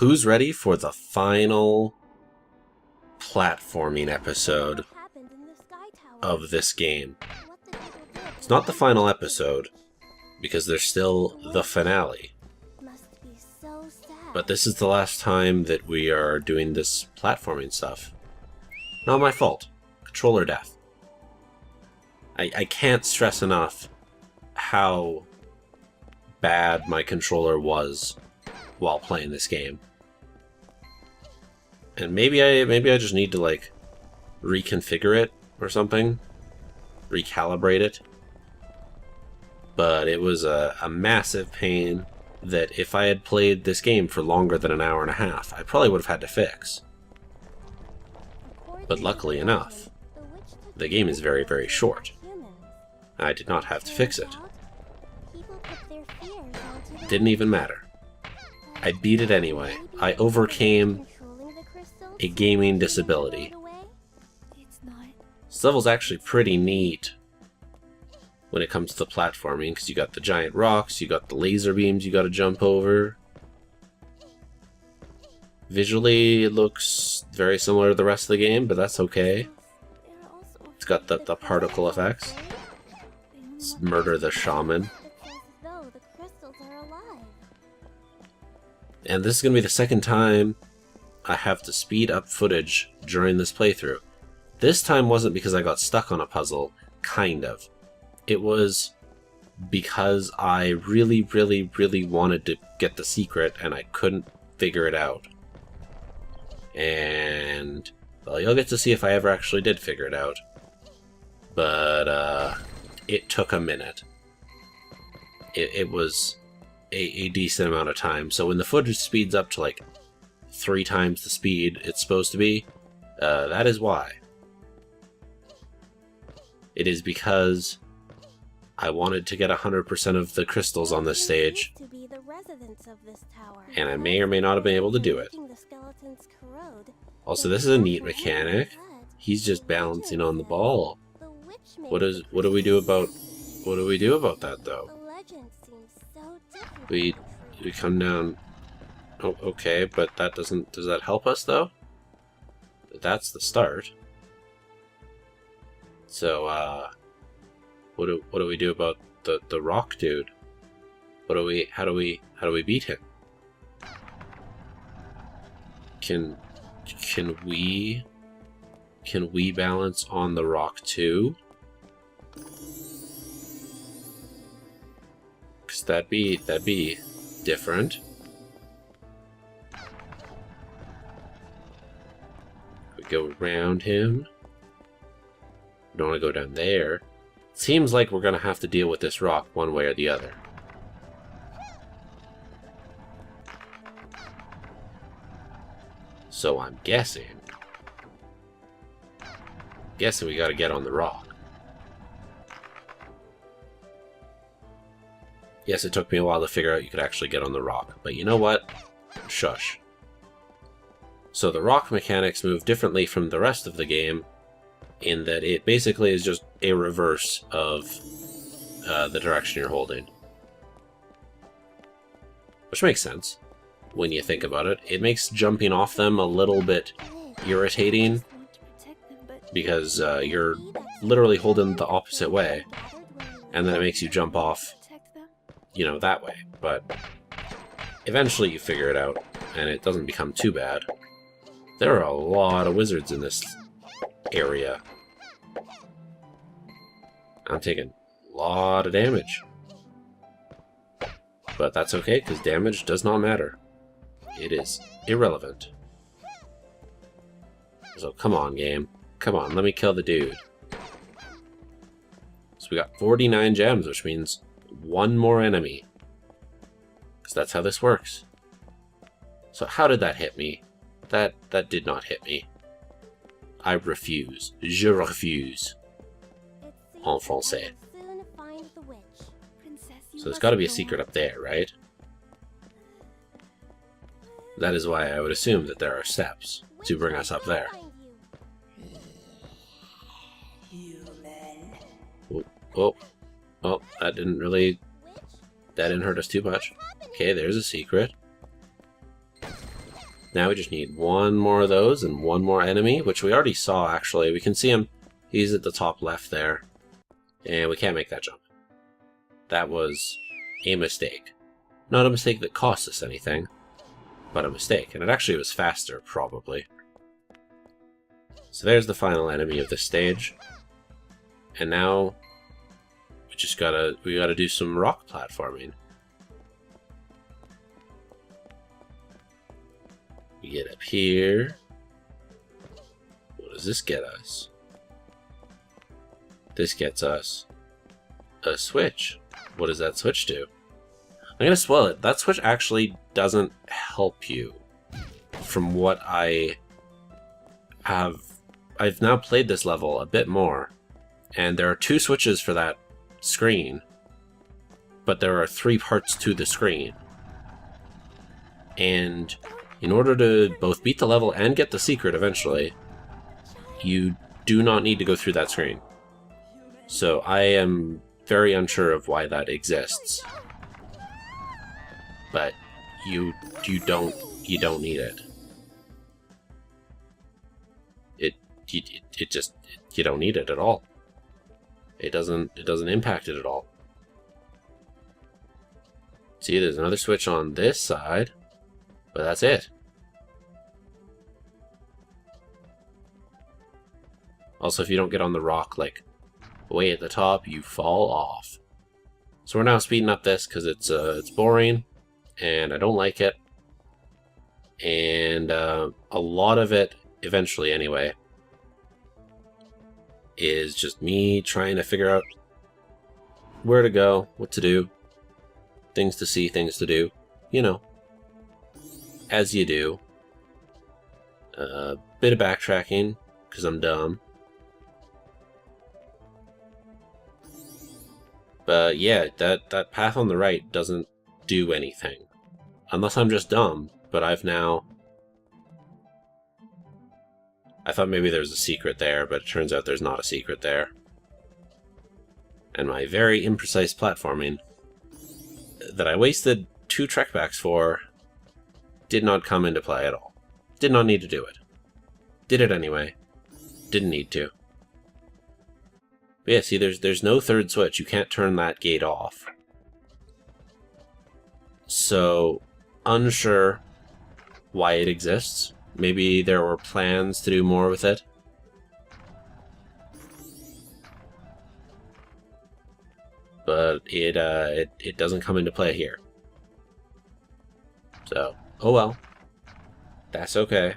Who's ready for the final platforming episode of this game? It's not the final episode, because there's still the finale. But this is the last time that we are doing this platforming stuff. Not my fault. Controller death. I can't stress enough how bad my controller was while playing this game. And maybe I just need to like reconfigure it or something, recalibrate it. But it was a massive pain that if I had played this game for longer than an hour and a half, I probably would have had to fix. But luckily enough, the game is very, very short. I did not have to fix it. Didn't even matter. I beat it anyway. I overcame a gaming disability. This level's actually pretty neat when it comes to platforming, because you got the giant rocks, you got the laser beams you gotta jump over. Visually, it looks very similar to the rest of the game, but that's okay. It's got the particle effects. Let's murder the shaman. And this is going to be the second time I have to speed up footage during this playthrough. This time wasn't because I got stuck on a puzzle, kind of. It was because I really, really, really wanted to get the secret and I couldn't figure it out. And, well, you'll get to see if I ever actually did figure it out. But, it took a minute. It was a decent amount of time. So when the footage speeds up to like 3 times the speed it's supposed to be, that is why. It is because I wanted to get 100% of the crystals on this stage, and I may or may not have been able to do it. Also, this is a neat mechanic. He's just balancing on the ball. What do we do about that though? We come down. Oh, okay, but that doesn't. Does that help us though? That's the start. So, what do we do about the rock dude? How do we beat him? Can we balance on the rock too? Cause that'd be different. We go around him. We don't want to go down there. Seems like we're gonna have to deal with this rock one way or the other. So I'm guessing we gotta get on the rock. Yes, it took me a while to figure out you could actually get on the rock, but you know what? Shush. So the rock mechanics move differently from the rest of the game in that it basically is just a reverse of the direction you're holding. Which makes sense when you think about it. It makes jumping off them a little bit irritating because you're literally holding the opposite way, and then it makes you jump off, you know, that way. But eventually you figure it out, and it doesn't become too bad. There are a lot of wizards in this area. I'm taking a lot of damage. But that's okay, because damage does not matter. It is irrelevant. So come on, game. Come on, let me kill the dude. So we got 49 gems, which means one more enemy. Because that's how this works. So how did that hit me? That did not hit me. I refuse. Je refuse. En français. So there's got to be a secret up there, right? That is why I would assume that there are steps to bring us up there. Oh, that didn't hurt us too much. Okay, there's a secret. Now we just need one more of those and one more enemy, which we already saw, actually. We can see him. He's at the top left there. And we can't make that jump. That was a mistake. Not a mistake that cost us anything, but a mistake. And it actually was faster, probably. So there's the final enemy of this stage. And now we gotta do some rock platforming. We get up here. What does this get us? This gets us a switch. What does that switch do? I'm gonna spoil it. That switch actually doesn't help you. From what I've now played this level a bit more, and there are 2 switches for that screen, but there are 3 parts to the screen. And in order to both beat the level and get the secret eventually, you do not need to go through that screen. So I am very unsure of why that exists. But you don't need it. You don't need it at all. It doesn't impact it at all. See, there's another switch on this side, but that's it. Also, if you don't get on the rock, like, way at the top, you fall off. So we're now speeding up this because it's boring, and I don't like it. And a lot of it, eventually anyway, is just me trying to figure out where to go, what to do, things to see, things to do, you know, as you do. A bit of backtracking, because I'm dumb. But yeah, that path on the right doesn't do anything. Unless I'm just dumb, but I thought maybe there's a secret there, but it turns out there's not a secret there. And my very imprecise platforming that I wasted 2 trekbacks for did not come into play at all. Did not need to do it. Did it anyway. Didn't need to. But yeah, see, there's no 3rd switch. You can't turn that gate off. So, unsure why it exists. Maybe there were plans to do more with it. But it doesn't come into play here. So, oh well. That's okay.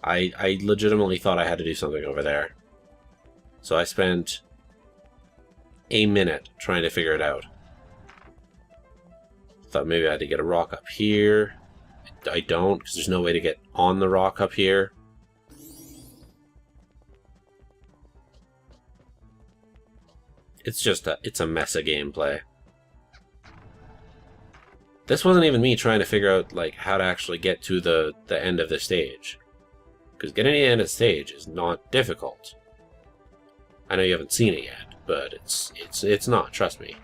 I legitimately thought I had to do something over there. So I spent a minute trying to figure it out. Thought maybe I had to get a rock up here. I don't, because there's no way to get on the rock up here. It's just it's a mess of gameplay. This wasn't even me trying to figure out like how to actually get to the end of the stage. Because getting to the end of the stage is not difficult. I know you haven't seen it yet, but it's not, trust me.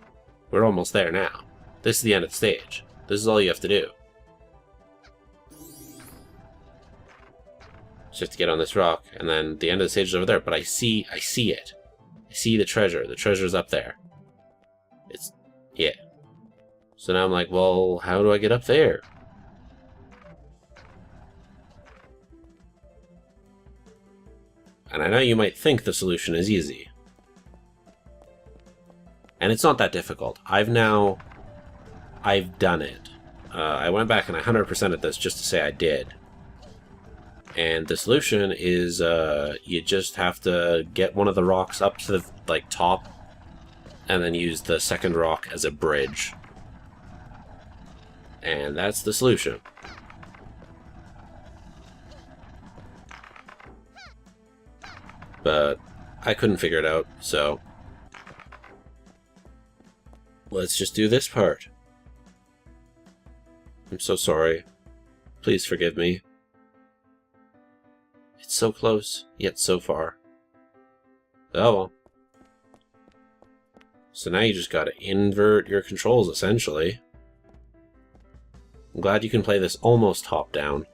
We're almost there now. This is the end of the stage. This is all you have to do. Just to get on this rock, and then the end of the stage is over there, but I see it. I see the treasure. The treasure's up there. Yeah. So now I'm like, well, how do I get up there? And I know you might think the solution is easy. And it's not that difficult. I've done it. I went back and I 100%ed this just to say I did. And the solution is you just have to get one of the rocks up to the top and then use the second rock as a bridge. And that's the solution. But I couldn't figure it out, so let's just do this part. I'm so sorry. Please forgive me. It's so close, yet so far. Oh well. So now you just gotta invert your controls, essentially. I'm glad you can play this almost top-down.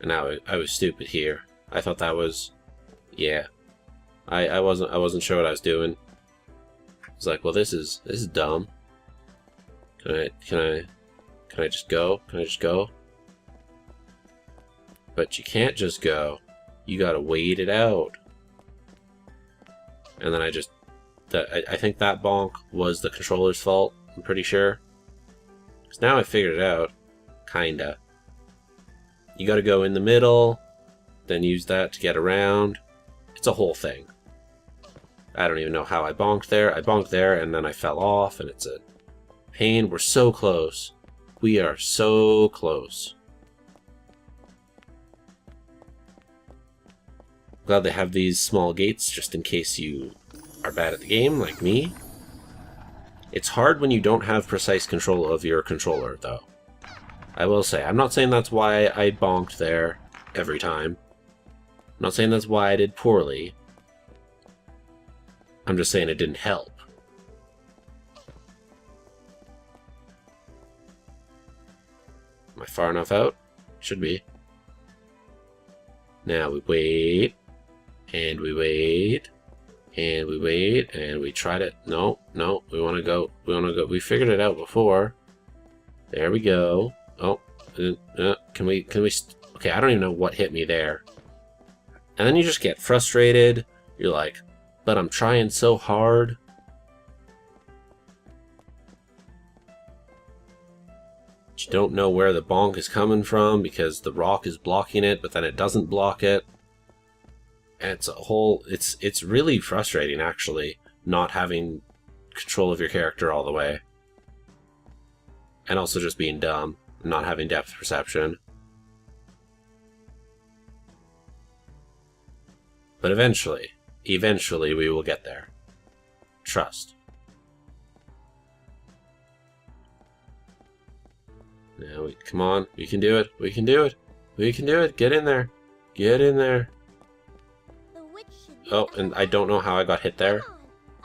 And now I was stupid here. I thought that was... yeah. I wasn't sure what I was doing. I was like, well, this is dumb. Can I just go? Can I just go? But you can't just go. You gotta wait it out. And then I think that bonk was the controller's fault, I'm pretty sure. Because now I figured it out. Kinda. You gotta go in the middle, then use that to get around. It's a whole thing. I don't even know how I bonked there. I bonked there, and then I fell off, and it's a pain. We're so close. We are so close. Glad they have these small gates just in case you are bad at the game, like me. It's hard when you don't have precise control of your controller, though. I will say, I'm not saying that's why I bonked there every time. I'm not saying that's why I did poorly. I'm just saying it didn't help. Am I far enough out? Should be. Now we wait. And we wait. And we wait. And we try to... No, no. We want to go. We want to go. We figured it out before. There we go. Oh. Can we... Okay, I don't even know what hit me there. And then you just get frustrated. You're like, but I'm trying so hard. But you don't know where the bonk is coming from because the rock is blocking it, but then it doesn't block it. And it's a whole... It's really frustrating, actually, not having control of your character all the way. And also just being dumb, not having depth perception. But eventually we will get there. Trust. Now, come on, we can do it. We can do it. We can do it. Get in there. Get in there. Oh, and I don't know how I got hit there.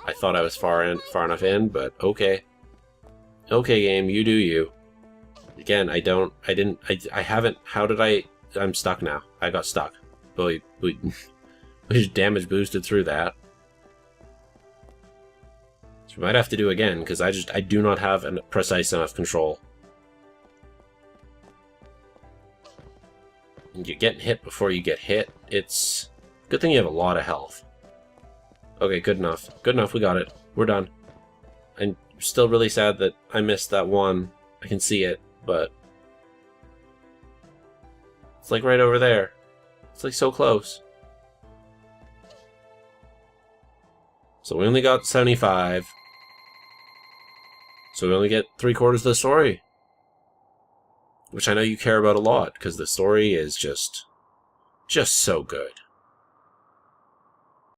I thought I was far enough in, but okay. Okay, game, you do you. Again, I haven't, I'm stuck now. I got stuck. But we just damage boosted through that. So we might have to do again, because I do not have a precise enough control. And you're getting hit before you get hit. It's good thing you have a lot of health. Okay, good enough. Good enough, we got it. We're done. I'm still really sad that I missed that one. I can see it, but... it's like right over there. It's like so close. So we only got 75. So we only get 3/4 of the story. Which I know you care about a lot, because the story is just so good.